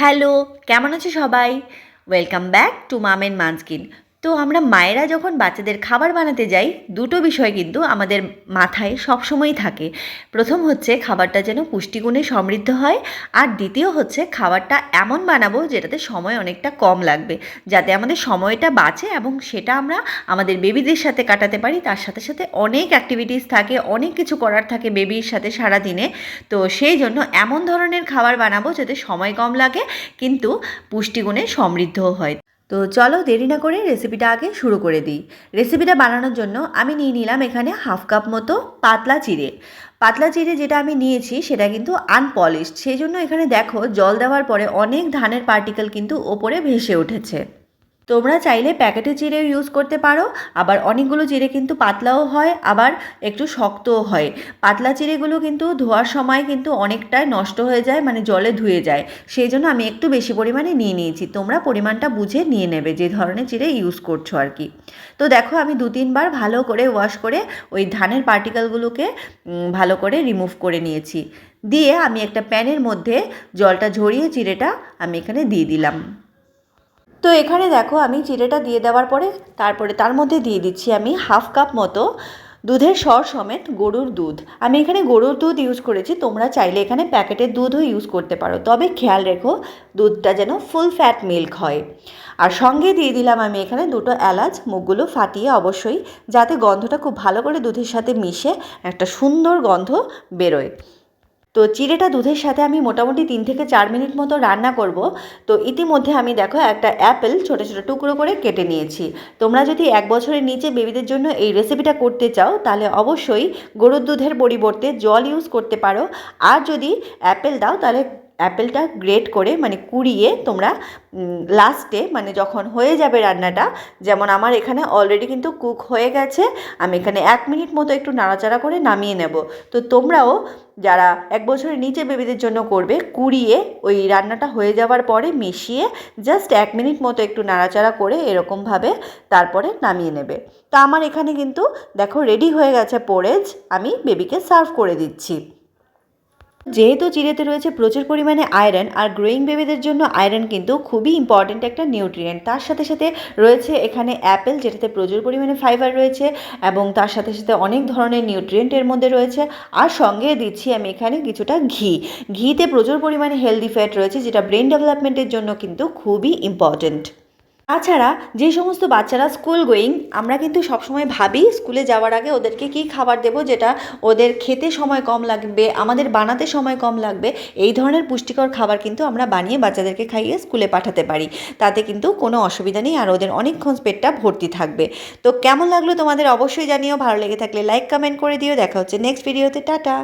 Hello, কেমন আছো সবাই? Welcome back to mum and Munchkin. তো আমরা মায়েরা যখন বাচ্চাদের খাবার বানাতে যাই, দুটো বিষয় কিন্তু আমাদের মাথায় সবসময়ই থাকে। প্রথম হচ্ছে খাবারটা যেন পুষ্টিগুণে সমৃদ্ধ হয়, আর দ্বিতীয় হচ্ছে খাবারটা এমন বানাবো যেটাতে সময় অনেকটা কম লাগবে, যাতে আমাদের সময়টা বাঁচে এবং সেটা আমরা আমাদের বেবিদের সাথে কাটাতে পারি। তার সাথে সাথে অনেক অ্যাক্টিভিটিস থাকে, অনেক কিছু করার থাকে বেবির সাথে সারাদিনে। তো সেই জন্য এমন ধরনের খাবার বানাবো যাতে সময় কম লাগে কিন্তু পুষ্টিগুণে সমৃদ্ধও হয়। তো চলো দেরি না করে রেসিপিটা আগে শুরু করে দিই। রেসিপিটা বানানোর জন্য আমি নিয়ে নিলাম এখানে হাফ কাপ মতো পাতলা চিড়ে। পাতলা চিড়ে যেটা আমি নিয়েছি সেটা কিন্তু আনপলিশড, সেই জন্য এখানে দেখো জল দেওয়ার পরে অনেক ধানের পার্টিকেল কিন্তু ওপরে ভেসে উঠেছে। তোমরা চাইলে প্যাকেটের চিড়েও ইউজ করতে পারো, আবার অনেকগুলো চিড়ে কিন্তু পাতলাও হয়, আবার একটু শক্তও হয়। পাতলা চিড়েগুলো কিন্তু ধোয়ার সময় কিন্তু অনেকটাই নষ্ট হয়ে যায়, মানে জলে ধুয়ে যায়। সেই জন্য আমি একটু বেশি পরিমাণে নিয়ে নিয়েছি, তোমরা পরিমাণটা বুঝে নিয়ে নেবে যে ধরনের চিড়ে ইউজ করছো আর কি। তো দেখো আমি 2-3 বার ভালো করে ওয়াশ করে ওই ধানের পার্টিকেলগুলোকে ভালো করে রিমুভ করে নিয়েছি। দিয়ে আমি একটা প্যানের মধ্যে জলটা ঝরিয়ে চিড়েটা আমি এখানে দিয়ে দিলাম। তো এখানে দেখো আমি চিড়েটা দিয়ে দেওয়ার পরে তারপরে তার মধ্যে দিয়ে দিচ্ছি আমি হাফ কাপ মতো দুধের সর সমেত গরুর দুধ। আমি এখানে গরুর দুধ ইউজ করেছি, তোমরা চাইলে এখানে প্যাকেটের দুধও ইউজ করতে পারো, তবে খেয়াল রেখো দুধটা যেন ফুল ফ্যাট মিল্ক হয়। আর সঙ্গে দিয়ে দিলাম আমি এখানে 2টো এলাচ, মুখগুলো ফাটিয়ে অবশ্যই, যাতে গন্ধটা খুব ভালো করে দুধের সাথে মিশে একটা সুন্দর গন্ধ বেরোয়। তো চিড়েটা দুধের সাথে আমি মোটামুটি 3 থেকে 4 মিনিট মতো রান্না করব। তো ইতিমধ্যে আমি দেখো একটা অ্যাপেল ছোটো ছোটো টুকরো করে কেটে নিয়েছি। তোমরা যদি 1 বছরের নিচে বেবিদের জন্য এই রেসিপিটা করতে চাও তাহলে অবশ্যই গরুর দুধের পরিবর্তে জল ইউজ করতে পারো। আর যদি অ্যাপেল দাও তাহলে অ্যাপেলটা গ্রেট করে মানে কুড়িয়ে তোমরা লাস্টে মানে যখন হয়ে যাবে রান্নাটা, যেমন আমার এখানে অলরেডি কিন্তু কুক হয়ে গেছে, আমি এখানে 1 মিনিট মতো একটু নাড়াচাড়া করে নামিয়ে নেব। তো তোমরাও যারা 1 বছরের নিচে বেবিদের জন্য করবে, কুড়িয়ে ওই রান্নাটা হয়ে যাওয়ার পরে মিশিয়ে জাস্ট 1 মিনিট মতো একটু নাড়াচাড়া করে এরকমভাবে তারপরে নামিয়ে নেবে। তো আমার এখানে কিন্তু দেখো রেডি হয়ে গেছে পোরেজ, আমি বেবিকে সার্ভ করে দিচ্ছি। যেহেতু চিড়েতে রয়েছে প্রচুর পরিমাণে আয়রন, আর গ্রোয়িং বেবিদের জন্য আয়রন কিন্তু খুবই ইম্পর্ট্যান্ট একটা নিউট্রিয়েন্ট। তার সাথে সাথে রয়েছে এখানে অ্যাপেল, যেটাতে প্রচুর পরিমাণে ফাইবার রয়েছে এবং তার সাথে সাথে অনেক ধরনের নিউট্রিয়েন্ট এর মধ্যে রয়েছে। আর সঙ্গে দিচ্ছি আমি এখানে কিছুটা ঘি। ঘিতে প্রচুর পরিমাণে হেলদি ফ্যাট রয়েছে, যেটা ব্রেন ডেভেলপমেন্টের জন্য কিন্তু খুবই ইম্পর্ট্যান্ট। তাছাড়া যে সমস্ত বাচ্চারা স্কুল গোয়িং, আমরা কিন্তু সবসময় ভাবি স্কুলে যাওয়ার আগে ওদেরকে কী খাবার দেবো যেটা ওদের খেতে সময় কম লাগবে, আমাদের বানাতে সময় কম লাগবে। এই ধরনের পুষ্টিকর খাবার কিন্তু আমরা বানিয়ে বাচ্চাদেরকে খাইয়ে স্কুলে পাঠাতে পারি, তাতে কিন্তু কোনো অসুবিধা নেই, আর ওদের অনেকক্ষণ পেটটা ভর্তি থাকবে। তো কেমন লাগলো তোমাদের অবশ্যই জানিও, ভালো লেগে থাকলে লাইক কমেন্ট করে দিও। দেখা হচ্ছে নেক্সট ভিডিওতে, টাটা।